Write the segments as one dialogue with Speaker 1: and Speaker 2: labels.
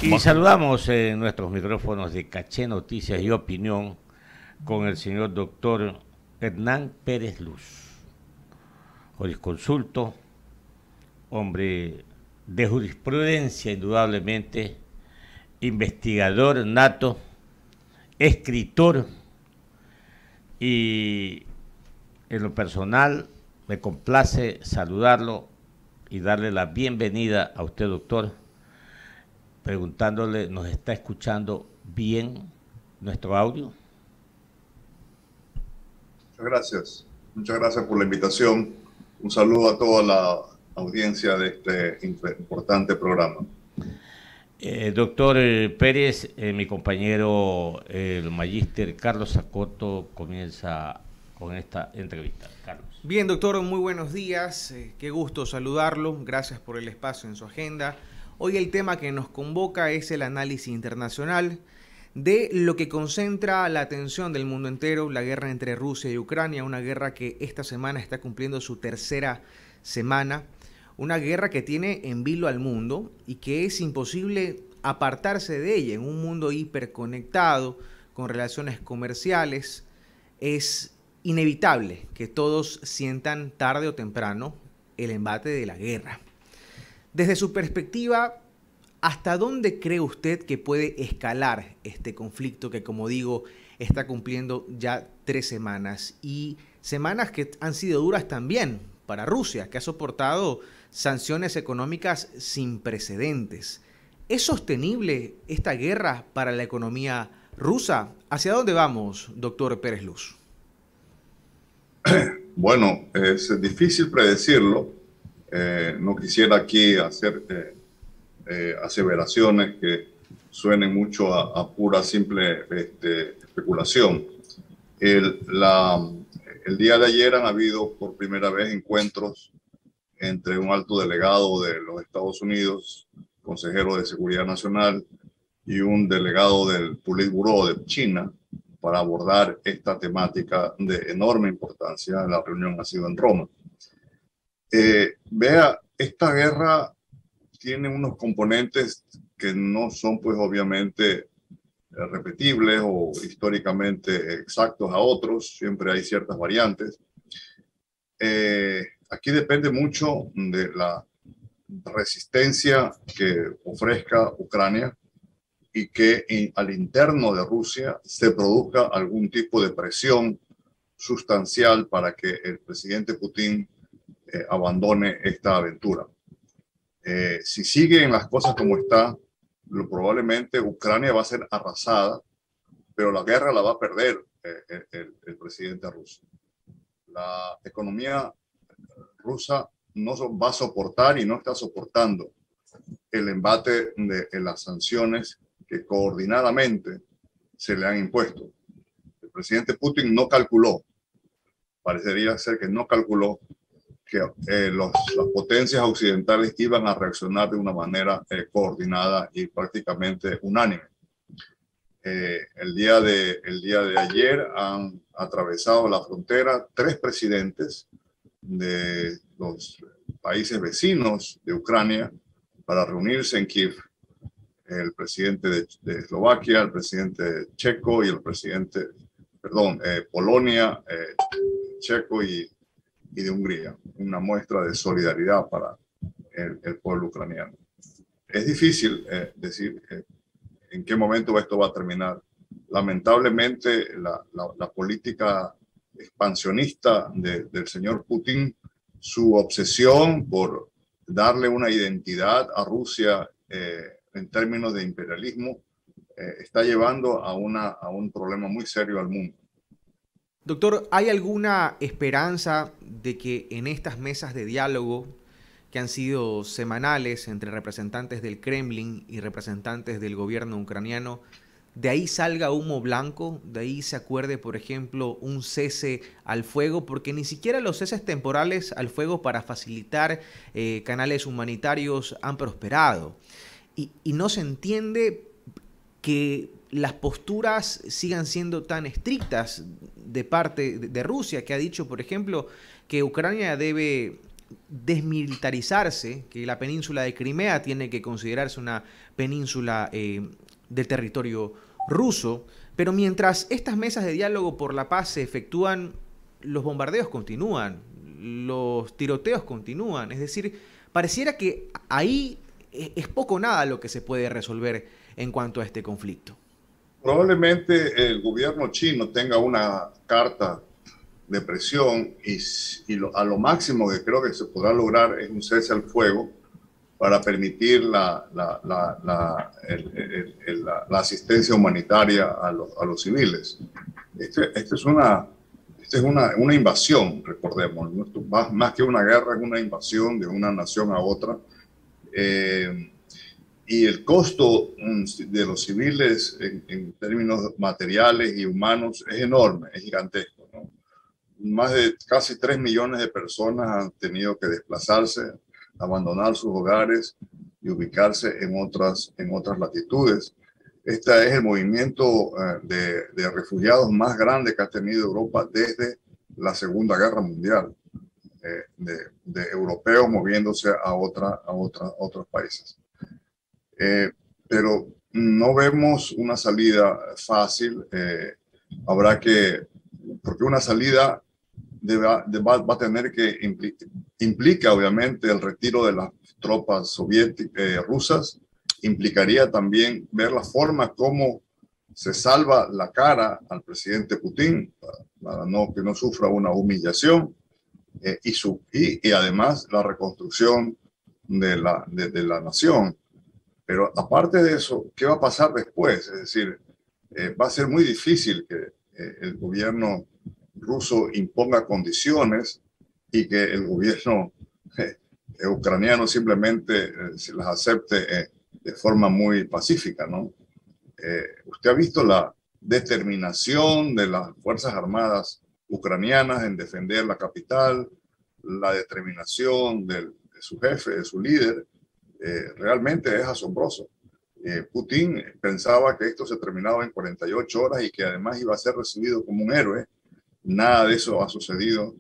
Speaker 1: Y saludamos en nuestros micrófonos de Caché Noticias y Opinión con el señor doctor Hernán Pérez Luz, jurisconsulto, hombre de jurisprudencia indudablemente, investigador nato, escritor, y en lo personal me complace saludarlo y darle la bienvenida a usted, doctor, preguntándole, ¿nos está escuchando bien nuestro audio?
Speaker 2: Muchas gracias por la invitación. Un saludo a toda la audiencia de este importante programa.
Speaker 1: Doctor Pérez, mi compañero, el magíster Carlos Acoto, comienza con esta entrevista. Carlos.
Speaker 3: Bien, doctor, muy buenos días. Qué gusto saludarlo. Gracias por el espacio en su agenda. Hoy el tema que nos convoca es el análisis internacional de lo que concentra la atención del mundo entero, la guerra entre Rusia y Ucrania, una guerra que esta semana está cumpliendo su tercera semana, una guerra que tiene en vilo al mundo y que es imposible apartarse de ella en un mundo hiperconectado, con relaciones comerciales. Es inevitable que todos sientan tarde o temprano el embate de la guerra. Desde su perspectiva, ¿hasta dónde cree usted que puede escalar este conflicto que, como digo, está cumpliendo ya 3 semanas? Y semanas que han sido duras también para Rusia, que ha soportado sanciones económicas sin precedentes. ¿Es sostenible esta guerra para la economía rusa? ¿Hacia dónde vamos, doctor Pérez Luz?
Speaker 2: Bueno, es difícil predecirlo. No quisiera aquí hacer aseveraciones que suenen mucho a pura simple especulación. El día de ayer han habido por primera vez encuentros entre un alto delegado de los Estados Unidos, consejero de Seguridad Nacional, y un delegado del Politburo de China para abordar esta temática de enorme importancia. La reunión ha sido en Roma. Vea, esta guerra tiene unos componentes que no son, pues, obviamente repetibles o históricamente exactos a otros. Siempre hay ciertas variantes. Aquí depende mucho de la resistencia que ofrezca Ucrania y que al interno de Rusia se produzca algún tipo de presión sustancial para que el presidente Putin abandone esta aventura. Si siguen las cosas como está, probablemente Ucrania va a ser arrasada, pero la guerra la va a perder el presidente ruso. La economía rusa no va a soportar y no está soportando el embate de las sanciones que coordinadamente se le han impuesto. El presidente Putin no calculó, parecería ser que no calculó que las potencias occidentales iban a reaccionar de una manera coordinada y prácticamente unánime. El día de ayer han atravesado la frontera 3 presidentes de los países vecinos de Ucrania para reunirse en Kiev. El presidente de Eslovaquia, el presidente checo y el presidente, Polonia, checo y de Hungría. Una muestra de solidaridad para el pueblo ucraniano. Es difícil decir en qué momento esto va a terminar. Lamentablemente, la política expansionista del señor Putin, su obsesión por darle una identidad a Rusia en términos de imperialismo, está llevando a un problema muy serio al mundo.
Speaker 3: Doctor, ¿hay alguna esperanza de que en estas mesas de diálogo que han sido semanales entre representantes del Kremlin y representantes del gobierno ucraniano, de ahí salga humo blanco, de ahí se acuerde, por ejemplo, un cese al fuego? Porque ni siquiera los ceses temporales al fuego para facilitar canales humanitarios han prosperado. Y no se entiende que las posturas sigan siendo tan estrictas de parte de Rusia, que ha dicho, por ejemplo, que Ucrania debe desmilitarizarse, que la península de Crimea tiene que considerarse una península del territorio ruso, pero mientras estas mesas de diálogo por la paz se efectúan, los bombardeos continúan, los tiroteos continúan, es decir, pareciera que ahí es poco nada lo que se puede resolver en cuanto a este conflicto.
Speaker 2: Probablemente el gobierno chino tenga una carta de presión a lo máximo que creo que se podrá lograr es un cese al fuego para permitir la asistencia humanitaria a los civiles. Esta es una invasión, recordemos, ¿no? Más que una guerra, es una invasión de una nación a otra. Y el costo de los civiles en términos materiales y humanos es enorme, es gigantesco, ¿no? Más de casi 3 millones de personas han tenido que desplazarse, abandonar sus hogares y ubicarse en otras latitudes. Este es el movimiento de refugiados más grande que ha tenido Europa desde la Segunda Guerra Mundial, de europeos moviéndose a otros países. Pero no vemos una salida fácil. Porque una salida va a tener que implica obviamente el retiro de las tropas soviéticas, rusas, implicaría también ver la forma como se salva la cara al presidente Putin para que no sufra una humillación y además la reconstrucción de la nación. Pero aparte de eso, ¿qué va a pasar después? Es decir, va a ser muy difícil que el gobierno ruso imponga condiciones y que el gobierno ucraniano simplemente se las acepte de forma muy pacífica, ¿no? Usted ha visto la determinación de las Fuerzas Armadas ucranianas en defender la capital, la determinación de su jefe, de su líder. Realmente es asombroso. Putin pensaba que esto se terminaba en 48 horas y que además iba a ser recibido como un héroe. Nada de eso ha sucedido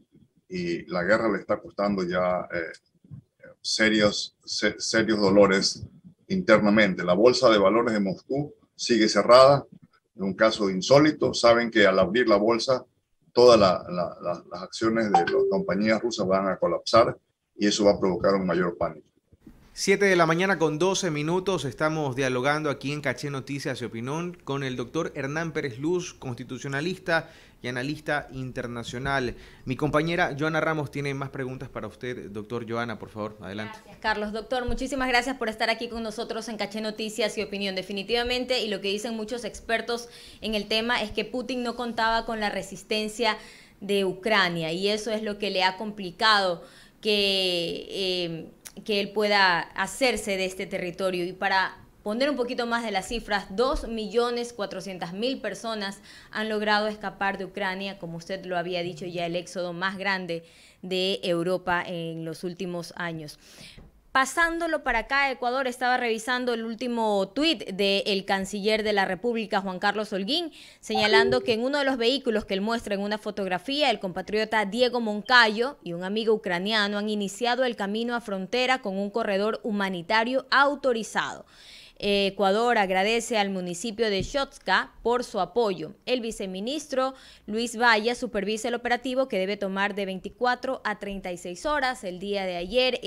Speaker 2: y la guerra le está costando ya serios dolores internamente. La bolsa de valores de Moscú sigue cerrada, es un caso insólito. Saben que al abrir la bolsa, todas las acciones de las compañías rusas van a colapsar y eso va a provocar un mayor pánico.
Speaker 3: 7 de la mañana con 12 minutos, estamos dialogando aquí en Caché Noticias y Opinión con el doctor Hernán Pérez Luz, constitucionalista y analista internacional. Mi compañera Joana Ramos tiene más preguntas para usted. Doctor Joana, por favor, adelante.
Speaker 4: Gracias, Carlos. Doctor, muchísimas gracias por estar aquí con nosotros en Caché Noticias y Opinión. Definitivamente, y lo que dicen muchos expertos en el tema, es que Putin no contaba con la resistencia de Ucrania y eso es lo que le ha complicado que él pueda hacerse de este territorio. Y para poner un poquito más de las cifras, 2.400.000 personas han logrado escapar de Ucrania, como usted lo había dicho ya, el éxodo más grande de Europa en los últimos años. Pasándolo para acá, Ecuador, estaba revisando el último tuit del canciller de la República, Juan Carlos Holguín, señalando que en uno de los vehículos que él muestra en una fotografía, el compatriota Diego Moncayo y un amigo ucraniano han iniciado el camino a frontera con un corredor humanitario autorizado. Ecuador agradece al municipio de Shotska por su apoyo. El viceministro Luis Valla supervisa el operativo que debe tomar de 24 a 36 horas. El día de ayer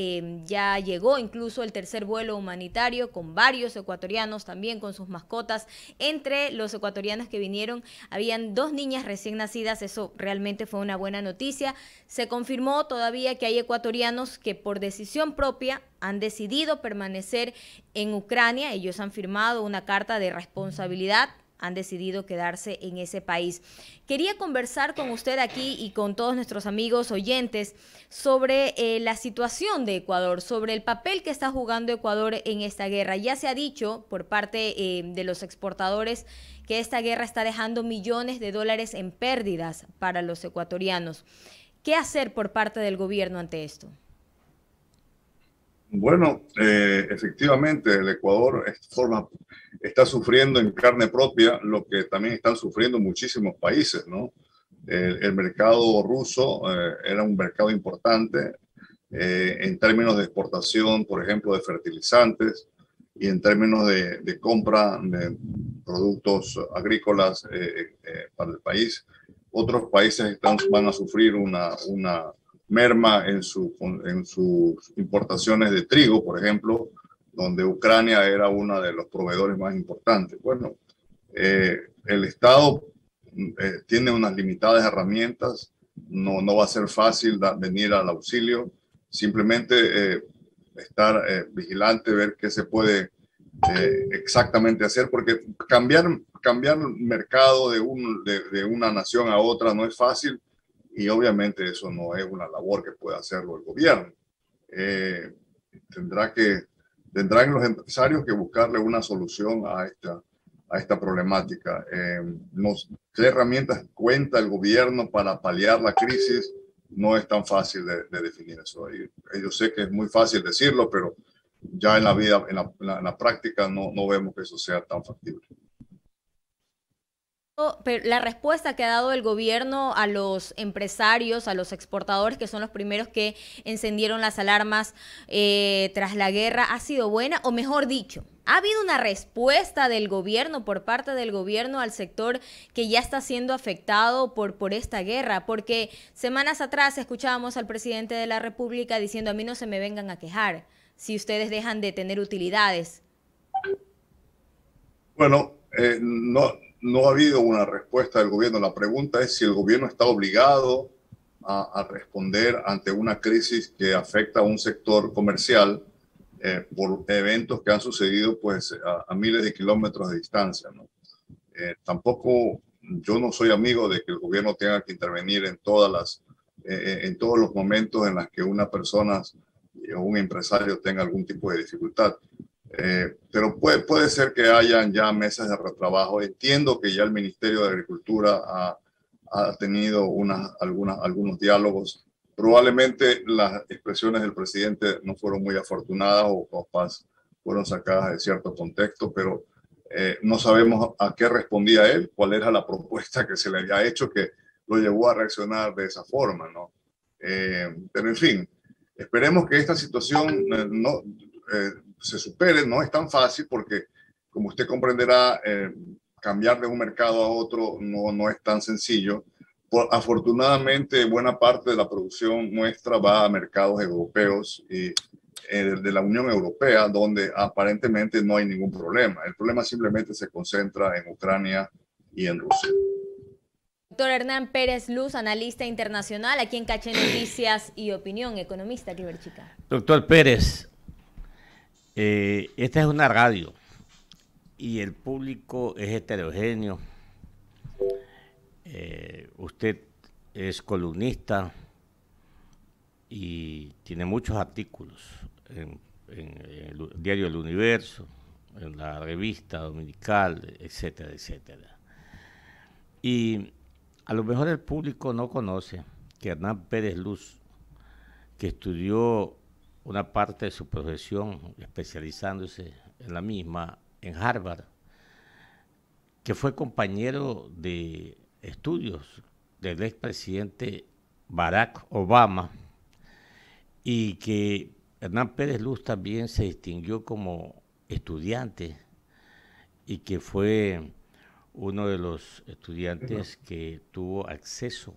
Speaker 4: ya llegó incluso el tercer vuelo humanitario con varios ecuatorianos, también con sus mascotas. Entre los ecuatorianos que vinieron habían 2 niñas recién nacidas. Eso realmente fue una buena noticia. Se confirmó todavía que hay ecuatorianos que por decisión propia han decidido permanecer en Ucrania. Ellos han firmado una carta de responsabilidad, han decidido quedarse en ese país. Quería conversar con usted aquí y con todos nuestros amigos oyentes sobre la situación de Ecuador, sobre el papel que está jugando Ecuador en esta guerra. Ya se ha dicho por parte de los exportadores que esta guerra está dejando millones de dólares en pérdidas para los ecuatorianos. ¿Qué hacer por parte del gobierno ante esto?
Speaker 2: Bueno, efectivamente el Ecuador está sufriendo en carne propia lo que también están sufriendo muchísimos países, ¿no? El mercado ruso era un mercado importante, en términos de exportación, por ejemplo, de fertilizantes, y en términos de compra de productos agrícolas para el país. Otros países van a sufrir una merma en sus importaciones de trigo, por ejemplo, donde Ucrania era uno de los proveedores más importantes. Bueno, el Estado tiene unas limitadas herramientas, no va a ser fácil venir al auxilio, simplemente estar vigilante, ver qué se puede exactamente hacer, porque cambiar el mercado de una nación a otra no es fácil, y obviamente eso no es una labor que pueda hacerlo el gobierno. Tendrán los empresarios que buscarle una solución a esta problemática. ¿Qué herramientas cuenta el gobierno para paliar la crisis? No es tan fácil de definir eso. Yo sé que es muy fácil decirlo, pero ya en la vida, en la práctica, no vemos que eso sea tan factible.
Speaker 4: Pero la respuesta que ha dado el gobierno a los empresarios, a los exportadores, que son los primeros que encendieron las alarmas tras la guerra, ¿ha sido buena? O mejor dicho, ¿ha habido una respuesta del gobierno, por parte del gobierno, al sector que ya está siendo afectado por esta guerra? Porque semanas atrás escuchábamos al presidente de la República diciendo: a mí no se me vengan a quejar si ustedes dejan de tener utilidades.
Speaker 2: Bueno, no ha habido una respuesta del gobierno. La pregunta es si el gobierno está obligado a responder ante una crisis que afecta a un sector comercial por eventos que han sucedido pues a miles de kilómetros de distancia, ¿no? Tampoco, yo no soy amigo de que el gobierno tenga que intervenir en todos los momentos en los que una persona o un empresario tenga algún tipo de dificultad. Pero puede ser que hayan ya mesas de retrabajo. Entiendo que ya el Ministerio de Agricultura ha tenido algunos diálogos. Probablemente las expresiones del presidente no fueron muy afortunadas o capaz fueron sacadas de cierto contexto, pero no sabemos a qué respondía él, cuál era la propuesta que se le había hecho que lo llevó a reaccionar de esa forma, ¿no? Pero en fin, esperemos que esta situación se supere. No es tan fácil porque, como usted comprenderá, cambiar de un mercado a otro no es tan sencillo. Afortunadamente, buena parte de la producción nuestra va a mercados europeos y de la Unión Europea, donde aparentemente no hay ningún problema. El problema simplemente se concentra en Ucrania y en Rusia.
Speaker 4: Doctor Hernán Pérez Luz, analista internacional, aquí en Caché Noticias y Opinión, economista, Cliver Chica.
Speaker 1: Doctor Pérez, esta es una radio y el público es heterogéneo. Usted es columnista y tiene muchos artículos en el diario El Universo, en la revista dominical, etcétera, etcétera. Y a lo mejor el público no conoce que Hernán Pérez Luz, que estudió una parte de su profesión especializándose en la misma en Harvard, que fue compañero de estudios del expresidente Barack Obama, y que Hernán Pérez Luz también se distinguió como estudiante y que fue uno de los estudiantes que tuvo acceso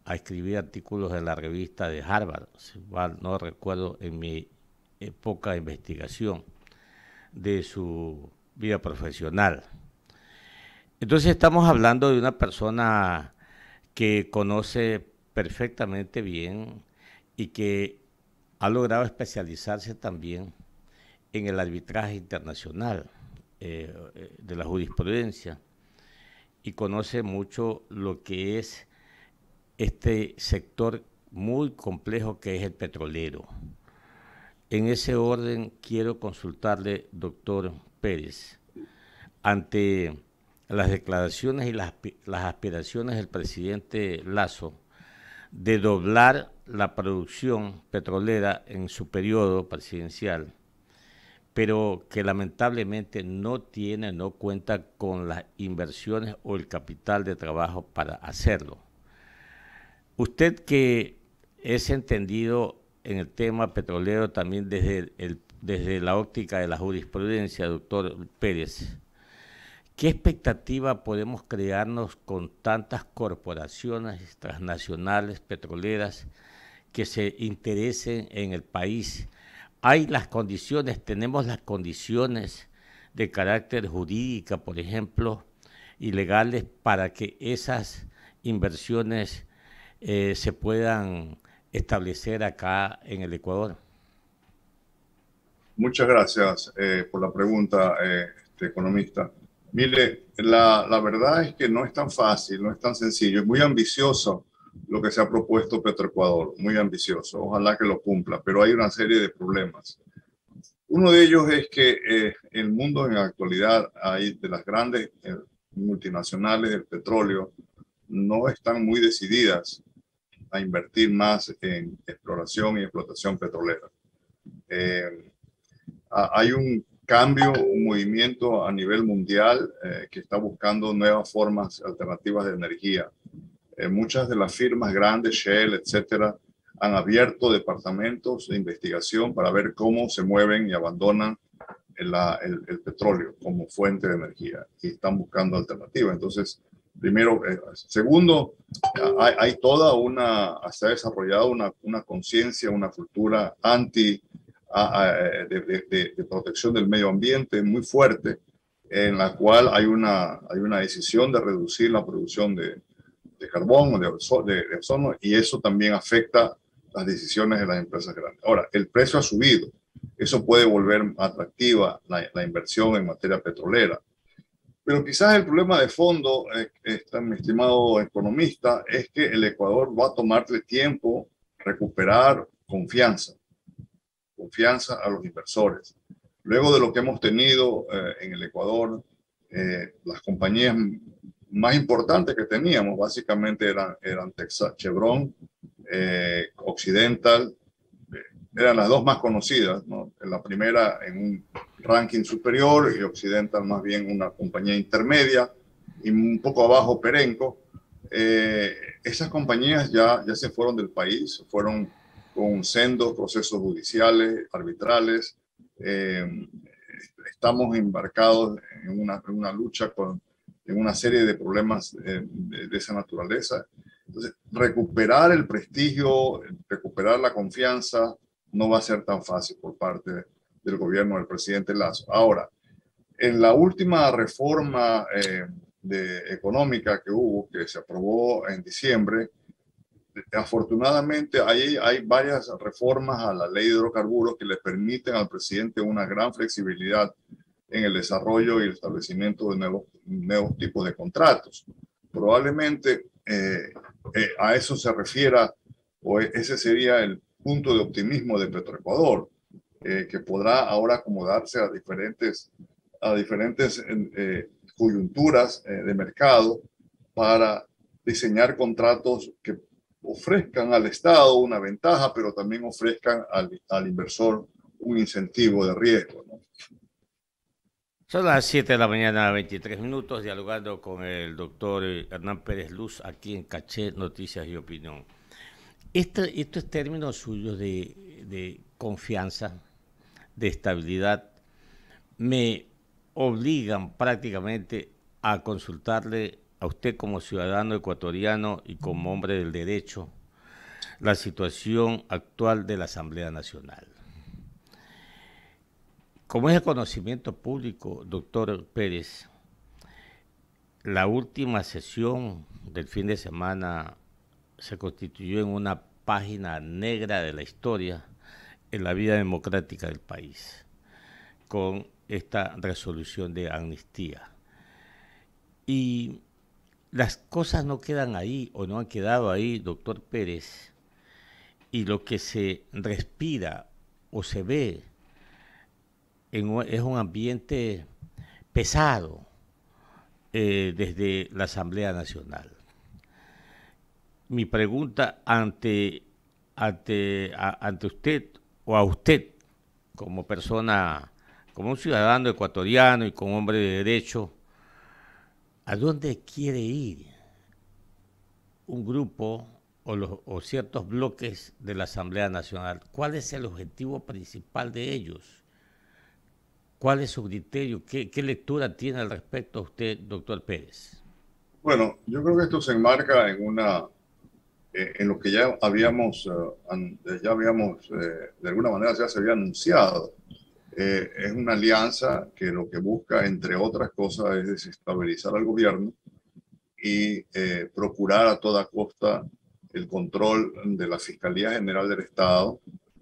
Speaker 1: a escribir artículos en la revista de Harvard, si mal no recuerdo, en mi época de investigación de su vida profesional. Entonces estamos hablando de una persona que conoce perfectamente bien y que ha logrado especializarse también en el arbitraje internacional de la jurisprudencia, y conoce mucho lo que es este sector muy complejo que es el petrolero. En ese orden quiero consultarle, doctor Pérez, ante las declaraciones y las aspiraciones del presidente Lasso de doblar la producción petrolera en su periodo presidencial, pero que lamentablemente no cuenta con las inversiones o el capital de trabajo para hacerlo. Usted, que es entendido en el tema petrolero también desde la óptica de la jurisprudencia, doctor Pérez. ¿Qué expectativa podemos crearnos con tantas corporaciones transnacionales petroleras que se interesen en el país? ¿Hay las condiciones, tenemos las condiciones de carácter jurídica, por ejemplo, y legales para que esas inversiones se puedan establecer acá en el Ecuador?
Speaker 2: Muchas gracias por la pregunta, economista. Mire, la verdad es que no es tan fácil, no es tan sencillo, es muy ambicioso lo que se ha propuesto Petroecuador, muy ambicioso, ojalá que lo cumpla, pero hay una serie de problemas. Uno de ellos es que el mundo en la actualidad, hay de las grandes multinacionales del petróleo, no están muy decididas a invertir más en exploración y explotación petrolera. Hay un cambio, un movimiento a nivel mundial que está buscando nuevas formas alternativas de energía. Muchas de las firmas grandes, Shell, etcétera, han abierto departamentos de investigación para ver cómo se mueven y abandonan el petróleo como fuente de energía y están buscando alternativas. Entonces, primero, segundo, hay toda se ha desarrollado una conciencia, una cultura de protección del medio ambiente muy fuerte, en la cual hay una decisión de reducir la producción de carbón o de ozono, y eso también afecta las decisiones de las empresas grandes. Ahora, el precio ha subido. Eso puede volver atractiva la inversión en materia petrolera. Pero quizás el problema de fondo, mi estimado economista, es que el Ecuador va a tomarle tiempo recuperar confianza a los inversores. Luego de lo que hemos tenido en el Ecuador, las compañías más importantes que teníamos básicamente eran Texas, Chevron, Occidental, eran las dos más conocidas, ¿no? La primera en un ranking superior y Occidental más bien una compañía intermedia, y un poco abajo Perenco. Esas compañías ya se fueron del país, fueron con sendos procesos judiciales, arbitrales. Estamos embarcados en una lucha en una serie de problemas de esa naturaleza. Entonces, recuperar el prestigio, recuperar la confianza, no va a ser tan fácil por parte del gobierno del presidente Lasso. Ahora, en la última reforma económica que hubo, que se aprobó en diciembre, afortunadamente hay varias reformas a la ley de hidrocarburos que le permiten al presidente una gran flexibilidad en el desarrollo y el establecimiento de nuevos tipos de contratos. Probablemente a eso se refiera, o ese sería el punto de optimismo de Petroecuador, que podrá ahora acomodarse a diferentes coyunturas de mercado para diseñar contratos que ofrezcan al Estado una ventaja, pero también ofrezcan al inversor un incentivo de riesgo, ¿no?
Speaker 1: Son las 7 de la mañana, 23 minutos, dialogando con el doctor Hernán Pérez Luz aquí en Caché Noticias y Opinión. Estos términos suyos de confianza, de estabilidad, me obligan prácticamente a consultarle a usted como ciudadano ecuatoriano y como hombre del derecho la situación actual de la Asamblea Nacional. Como es de conocimiento público, doctor Pérez, la última sesión del fin de semana se constituyó en una página negra de la historia en la vida democrática del país, con esta resolución de amnistía. Y las cosas no quedan ahí, o no han quedado ahí, doctor Pérez, y lo que se respira o se ve es un ambiente pesado desde la Asamblea Nacional. Mi pregunta ante usted, o a usted como persona, como un ciudadano ecuatoriano y como hombre de derecho, ¿a dónde quiere ir un grupo o ciertos bloques de la Asamblea Nacional. ¿Cuál es el objetivo principal de ellos? ¿Cuál es su criterio? ¿Qué lectura tiene al respecto usted, doctor Pérez?
Speaker 2: Bueno, yo creo que esto se enmarca en lo que ya habíamos, de alguna manera ya se había anunciado. Es una alianza que lo que busca, entre otras cosas, es desestabilizar al gobierno y procurar a toda costa el control de la Fiscalía General del Estado,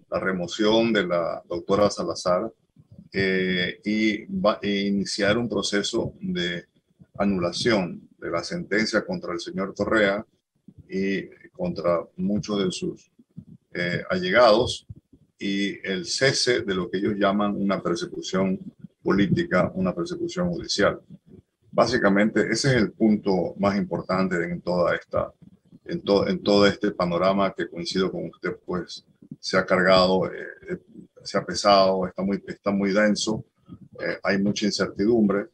Speaker 2: la remoción de la doctora Salazar e iniciar un proceso de anulación de la sentencia contra el señor Correa y contra muchos de sus allegados y el cese de lo que ellos llaman una persecución política, una persecución judicial. Básicamente ese es el punto más importante en todo este panorama que, coincido con usted, pues se ha cargado, se ha pesado, está muy denso, hay mucha incertidumbre,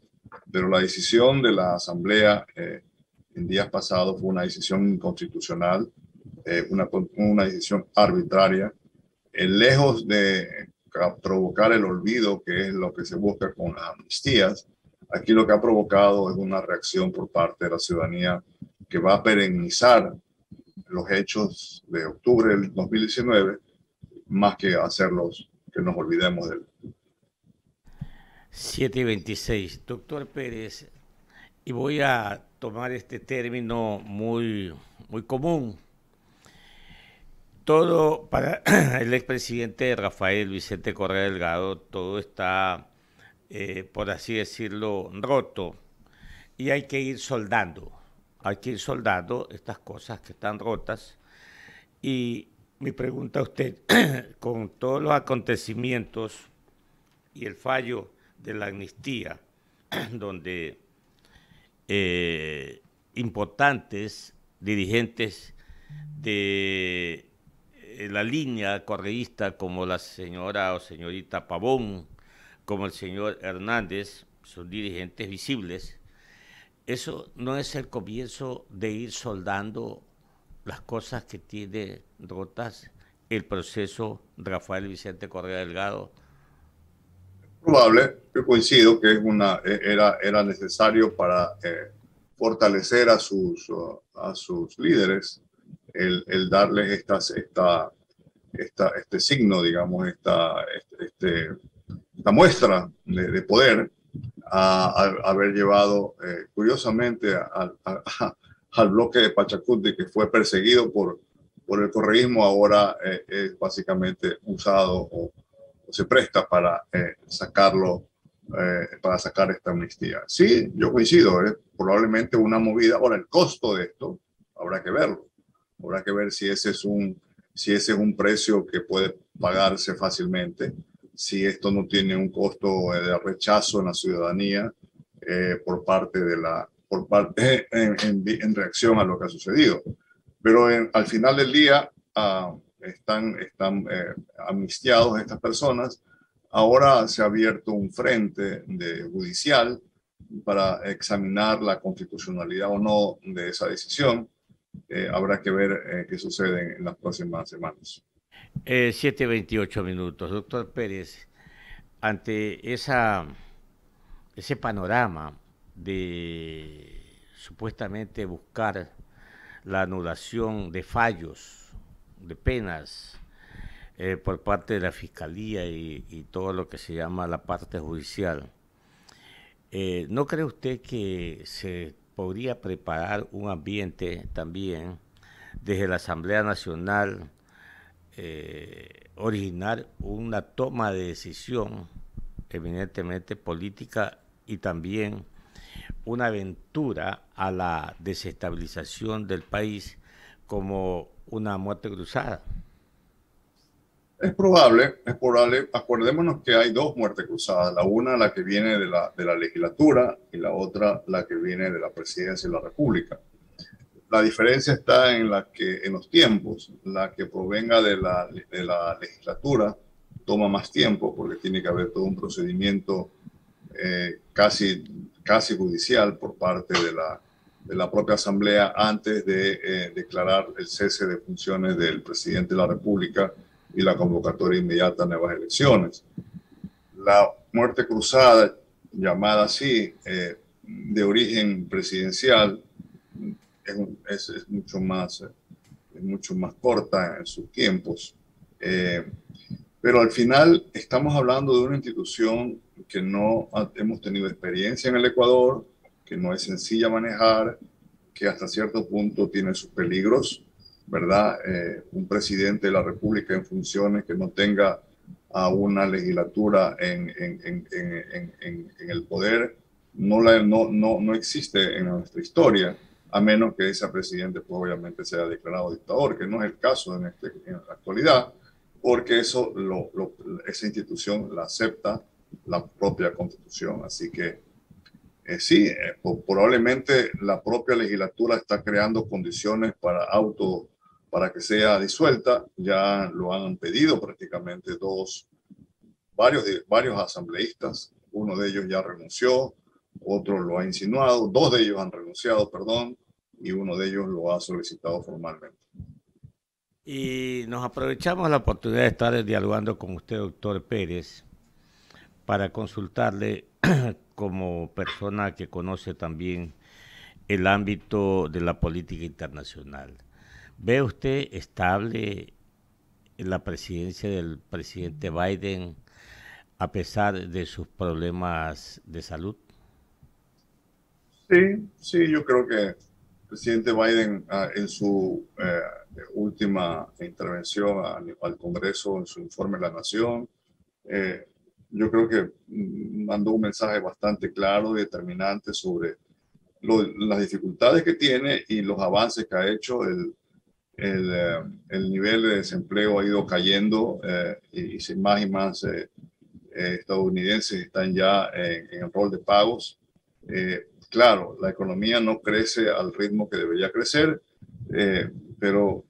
Speaker 2: pero la decisión de la Asamblea en días pasados fue una decisión inconstitucional, una decisión arbitraria, lejos de provocar el olvido, que es lo que se busca con las amnistías. Aquí lo que ha provocado es una reacción por parte de la ciudadanía que va a perennizar los hechos de octubre del 2019, más que hacerlos que nos olvidemos de él.
Speaker 1: 7:26. Doctor Pérez, y voy a tomar este término muy común. Todo para el expresidente Rafael Vicente Correa Delgado, todo está, por así decirlo, roto y hay que ir soldando. Hay que ir soldando estas cosas que están rotas. Y mi pregunta a usted, con todos los acontecimientos y el fallo de la amnistía, donde importantes dirigentes de la línea correísta, como la señora o señorita Pavón, como el señor Hernández, son dirigentes visibles, ¿eso no es el comienzo de ir soldando las cosas que tiene rotas el proceso de Rafael Vicente Correa Delgado?
Speaker 2: Probable, yo coincido que era necesario para fortalecer a sus líderes el darles este signo, digamos, esta muestra de poder, a haber llevado curiosamente al bloque de Pachacuti, que fue perseguido por el correísmo, ahora es básicamente usado o se presta para sacarlo, para sacar esta amnistía. Sí, yo coincido, probablemente una movida. Ahora, el costo de esto habrá que verlo. Habrá que ver si ese es un precio que puede pagarse fácilmente, si esto no tiene un costo de rechazo en la ciudadanía en reacción a lo que ha sucedido. Pero al final del día están amnistiados estas personas. Ahora se ha abierto un frente judicial para examinar la constitucionalidad o no de esa decisión. Habrá que ver qué sucede en las próximas semanas.
Speaker 1: 7:28 minutos. Doctor Pérez, ante ese panorama de supuestamente buscar la anulación de fallos, de penas por parte de la Fiscalía y todo lo que se llama la parte judicial, ¿no cree usted que se podría preparar un ambiente también desde la Asamblea Nacional, originar una toma de decisión eminentemente política y también una aventura a la desestabilización del país como una muerte cruzada?
Speaker 2: Es probable. Acordémonos que hay dos muertes cruzadas. La una, la que viene de la legislatura, y la otra, la que viene de la presidencia de la República. La diferencia está en los tiempos. La que provenga de la legislatura toma más tiempo porque tiene que haber todo un procedimiento casi judicial por parte la propia Asamblea antes de declarar el cese de funciones del presidente de la República y la convocatoria inmediata a nuevas elecciones. La muerte cruzada, llamada así, de origen presidencial, es mucho más corta en sus tiempos. Pero al final estamos hablando de una institución que no hemos tenido experiencia en el Ecuador, que no es sencilla manejar, que hasta cierto punto tiene sus peligros, ¿verdad? Un presidente de la República en funciones que no tenga a una legislatura en el poder no existe en nuestra historia, a menos que ese presidente pues, obviamente sea declarado dictador, que no es el caso en la actualidad, porque esa institución la acepta la propia Constitución. Así que sí, probablemente la propia legislatura está creando condiciones para que sea disuelta. Ya lo han pedido prácticamente varios asambleístas. Uno de ellos ya renunció, otro lo ha insinuado, dos de ellos han renunciado, perdón, y uno de ellos lo ha solicitado formalmente.
Speaker 1: Y nos aprovechamos la oportunidad de estar dialogando con usted, doctor Pérez, para consultarle como persona que conoce también el ámbito de la política internacional. ¿Ve usted estable en la presidencia del presidente Biden a pesar de sus problemas de salud?
Speaker 2: Sí, yo creo que el presidente Biden en su última intervención al Congreso, en su informe de la Nación, yo creo que mandó un mensaje bastante claro y determinante sobre las dificultades que tiene y los avances que ha hecho. El nivel de desempleo ha ido cayendo y más y más estadounidenses están ya en el rol de pagos. Claro, la economía no crece al ritmo que debería crecer, pero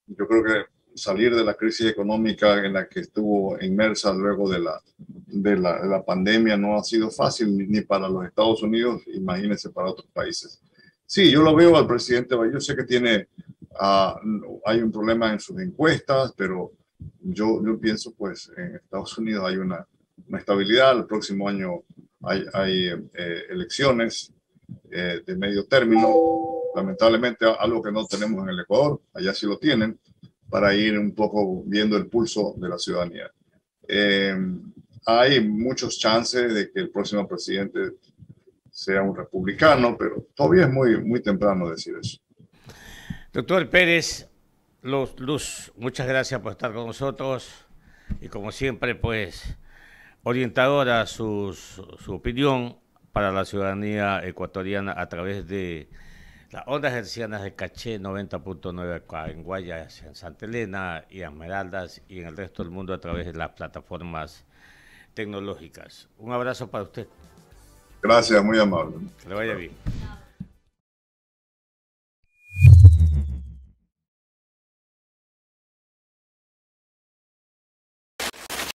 Speaker 2: yo creo que salir de la crisis económica en la que estuvo inmersa luego de la pandemia no ha sido fácil ni para los Estados Unidos, imagínense para otros países. Sí, yo lo veo al presidente, yo sé que hay un problema en sus encuestas, pero yo pienso pues en Estados Unidos hay una estabilidad. El próximo año hay elecciones de medio término, lamentablemente algo que no tenemos en el Ecuador, allá sí lo tienen, para ir un poco viendo el pulso de la ciudadanía. Hay muchos chances de que el próximo presidente sea un republicano, pero todavía es muy temprano decir eso.
Speaker 1: Doctor Pérez, Luz, muchas gracias por estar con nosotros y como siempre, pues, orientadora su opinión para la ciudadanía ecuatoriana a través de las ondas hercianas de Caché 90.9 acá en Guayas, en Santa Elena y Esmeraldas y en el resto del mundo a través de las plataformas tecnológicas. Un abrazo para usted.
Speaker 2: Gracias, muy amable.
Speaker 1: Que le vaya bien.